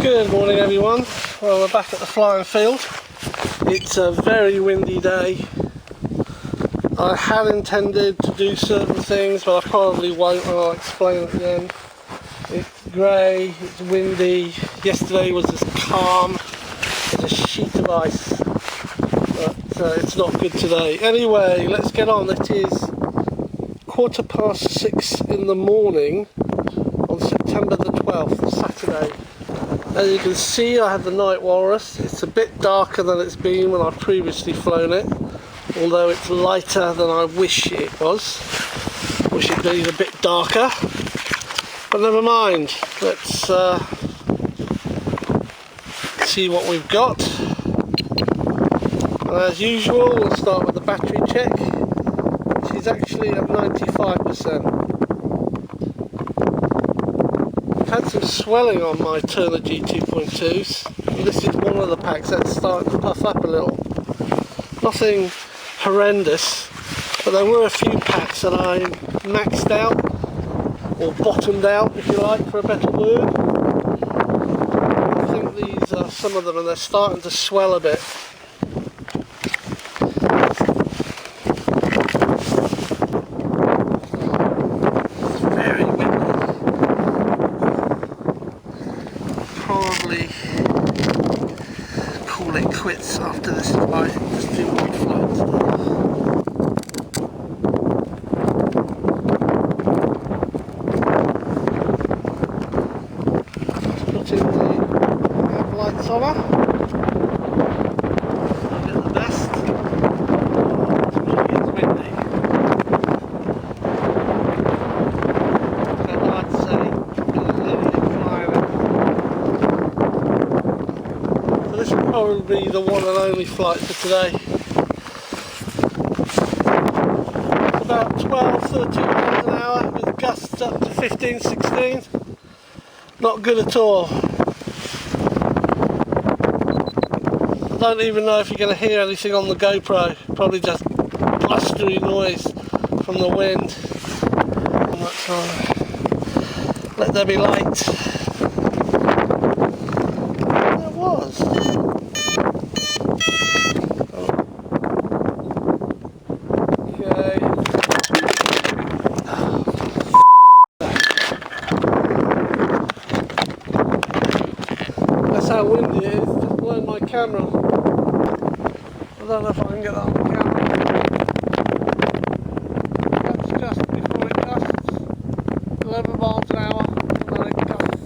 Good morning everyone. Well, we're back at the flying field. It's a very windy day. I had intended to do certain things, but I probably won't, and I'll explain at the end. It's grey, it's windy. Yesterday was just calm as a sheet of ice, but it's not good today. Anyway, let's get on. It is 6:15 in the morning on September the 12th, Saturday. As you can see, I have the night Walrus. It's a bit darker than it's been when I've previously flown it, although it's lighter than I wish it was. Wish it'd been a bit darker, but never mind. Let's see what we've got. As usual, we'll start with the battery check, which is actually at 95%. I've had some swelling on my Turner G2.2s. This is one of the packs that's starting to puff up a little. Nothing horrendous, but there were a few packs that I maxed out, or bottomed out if you like, for a better word. I think these are some of them, and they're starting to swell a bit. Probably call it quits after this flight. Just do one flight today. Putting the headlights on her. Not at the best. It's really windy. And I'd say this will probably be the one and only flight for today. It's about 12-13 miles an hour with gusts up to 15-16. Not good at all. I don't even know if you're going to hear anything on the GoPro. Probably just blustery noise from the wind. And that's all. Let there be light. There was. Okay. That's how windy it is. Just blown my camera. I don't know if I can get that on the camera. That's just before it gusts. 11 miles an hour, and then it gusts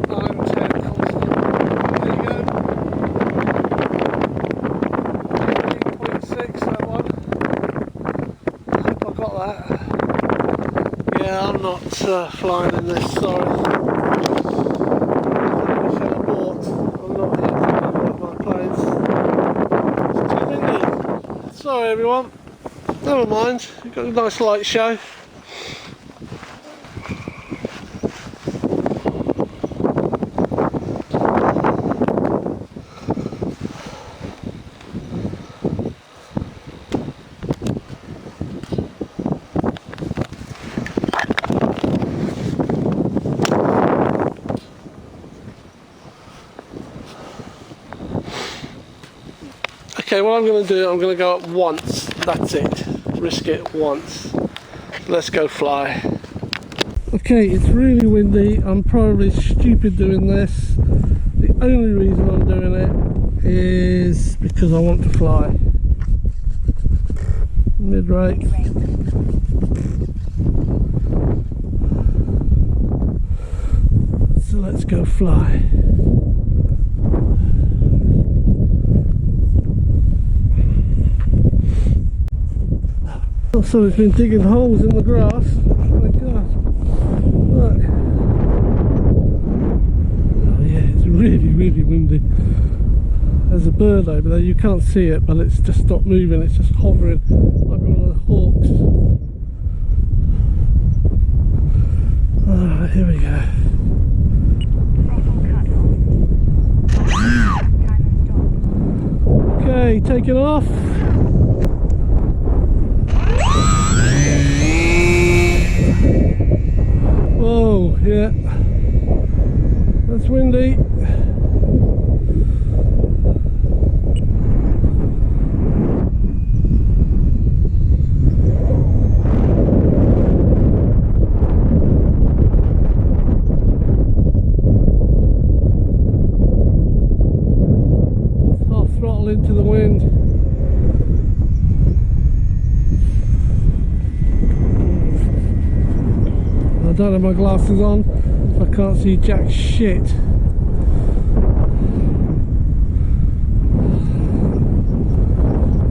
9, 10 constant. There you go. 18.6, that one. I hope I got that. Yeah, I'm not flying in this, sorry. I should have bought. I'm not here to one of my planes. It's too windy. Sorry everyone. Never mind, you've got a nice light show. Okay, what I'm going to do, I'm going to go up once, that's it, risk it once. Let's go fly. Okay, it's really windy, I'm probably stupid doing this. The only reason I'm doing it is because I want to fly. Mid-rake. So let's go fly. Someone's been digging holes in the grass. Oh my god. Look. Oh yeah, it's really windy. There's a bird over there, you can't see it, but it's just stopped moving, it's just hovering like one of the hawks. Alright, here we go. Okay, taking off. Whoa, yeah. windy. Half throttle into the wind. I don't have my glasses on, so I can't see jack shit.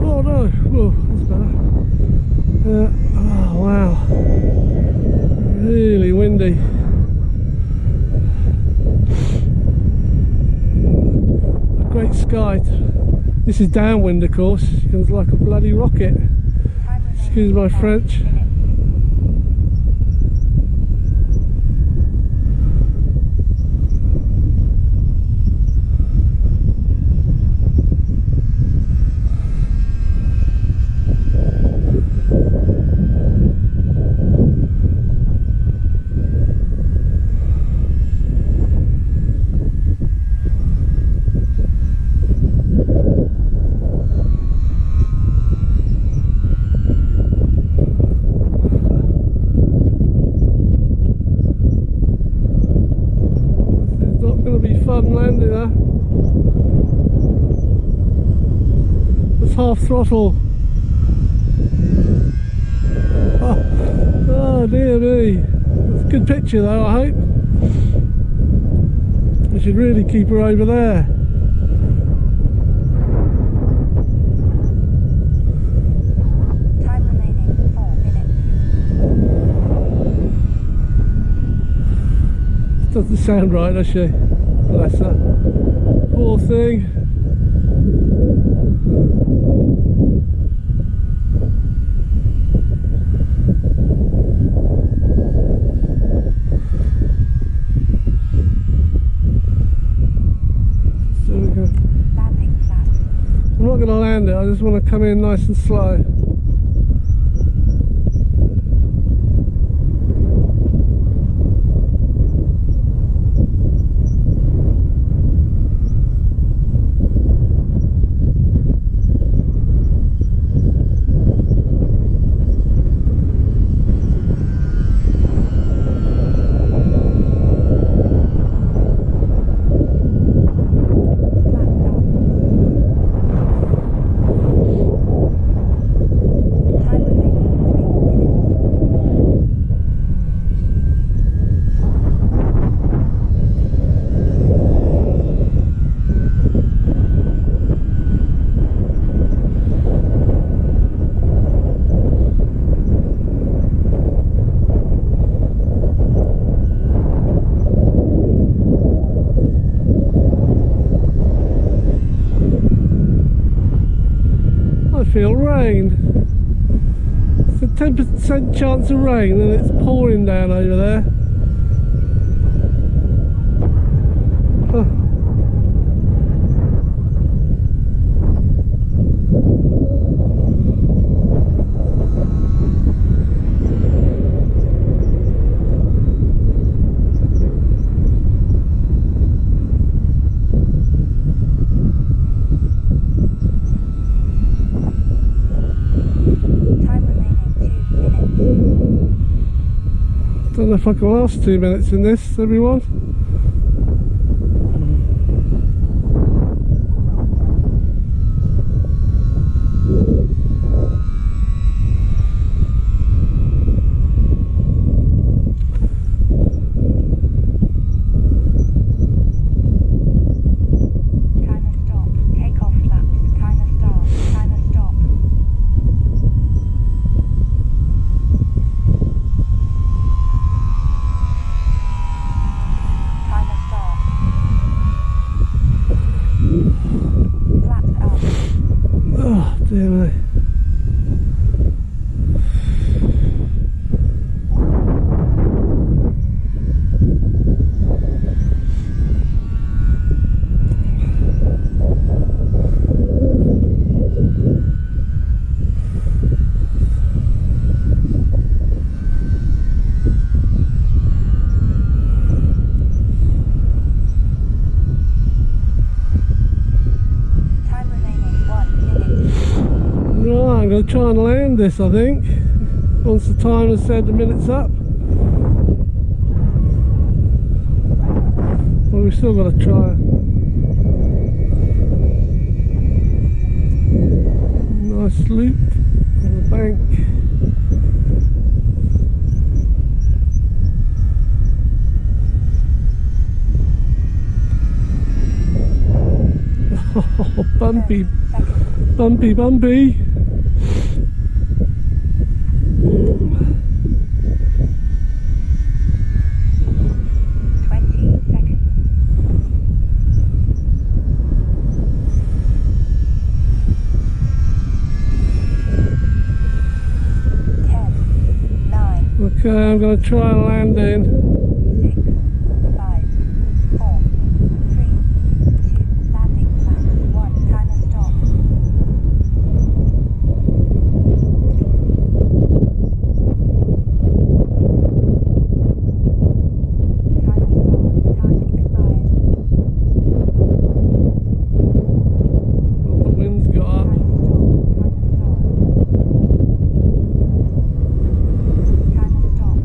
Oh no! Whoa, that's better. Oh wow! Really windy. A great sky. This is downwind, of course. It goes like a bloody rocket. Excuse my French. Fun landing there. It's half throttle. Oh dear me. That's a good picture though, I hope. I should really keep her over there. Time remaining 4 minutes. Doesn't sound right, does she? Bless her. Poor thing. So we go. Landing flat. I'm not going to land it, I just want to come in nice and slow. I feel rain. It's a 10% chance of rain and it's pouring down over there. Huh. Don't know if I can last 2 minutes in this, everyone. Timer stop. Take off flaps. Timer start. Timer stop. try and land this, I think, once the timer said the minute's up. Well, we've still got to try it. Nice loop on the bank. Oh, bumpy, bumpy, bumpy. 20 seconds. 10, 9. Okay, I'm going to try and land in. 6, 5, 4, 3, 2, landing flag, 1, timer stop. Timer stop, time expired. Well, the wind's got up. Timer stop.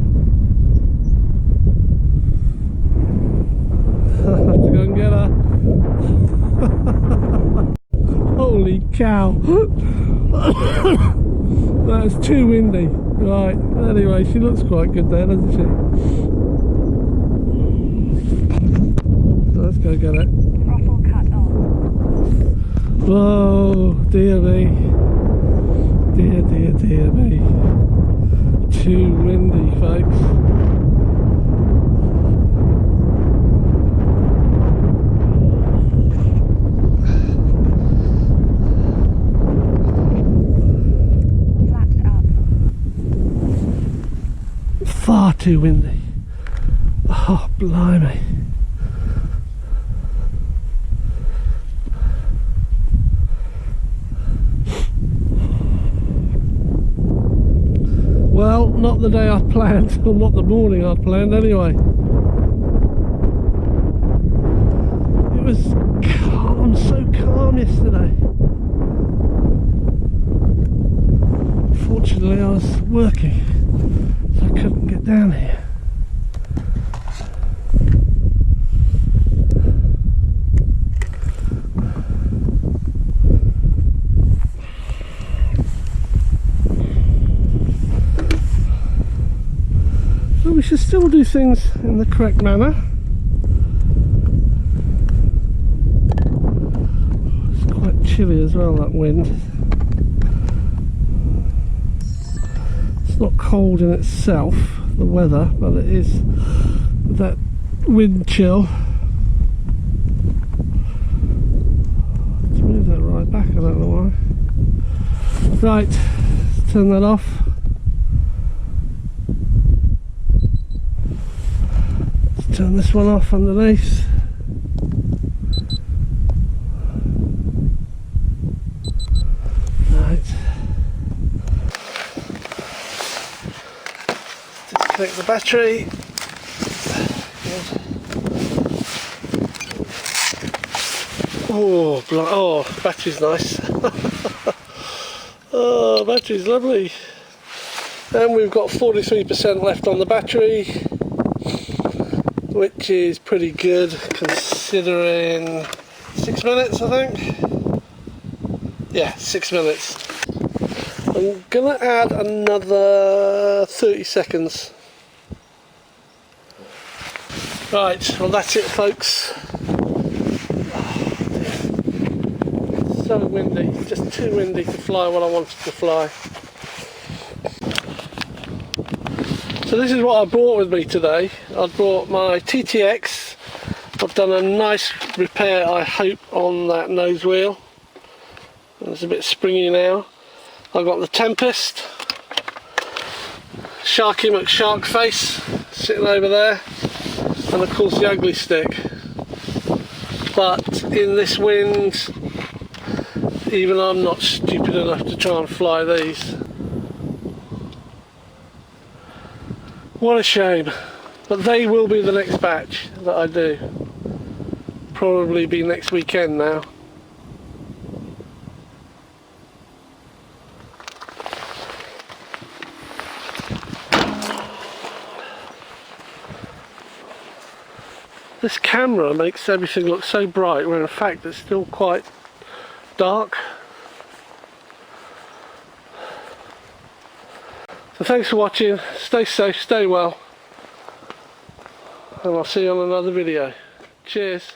I have to go and get her. Holy cow. That's too windy. Right, anyway, she looks quite good there, doesn't she? So let's go get it. Throttle cut off. Oh, dear me. Dear, dear, dear me. Too windy, folks. Flaps up. Far too windy. Oh, blimey. Well, not the day I planned, or not the morning I planned anyway. It was calm, so calm yesterday. Fortunately I was working, so I couldn't get down here. We should still do things in the correct manner. It's quite chilly as well, that wind. It's not cold in itself, the weather, but it is that wind chill. Let's move that right back, I don't know why. Right, let's turn that off. Turn this one off underneath. Right. Disconnect the battery. Oh, battery's nice. Oh, battery's lovely. And we've got 43% left on the battery, which is pretty good considering 6 minutes, I think. Yeah, 6 minutes. I'm gonna add another 30 seconds. Right, well that's it, folks. Oh, dear. So windy, just too windy to fly what I wanted to fly. So this is what I brought with me today. I brought my TTX. I've done a nice repair, I hope, on that nose wheel. It's a bit springy now. I've got the Tempest, Sharky McShark face sitting over there, and of course the Ugly Stick. But in this wind, even I'm not stupid enough to try and fly these. What a shame, but they will be the next batch that I do. Probably be next weekend now. This camera makes everything look so bright when in fact it's still quite dark. So thanks for watching, stay safe, stay well, and I'll see you on another video. Cheers.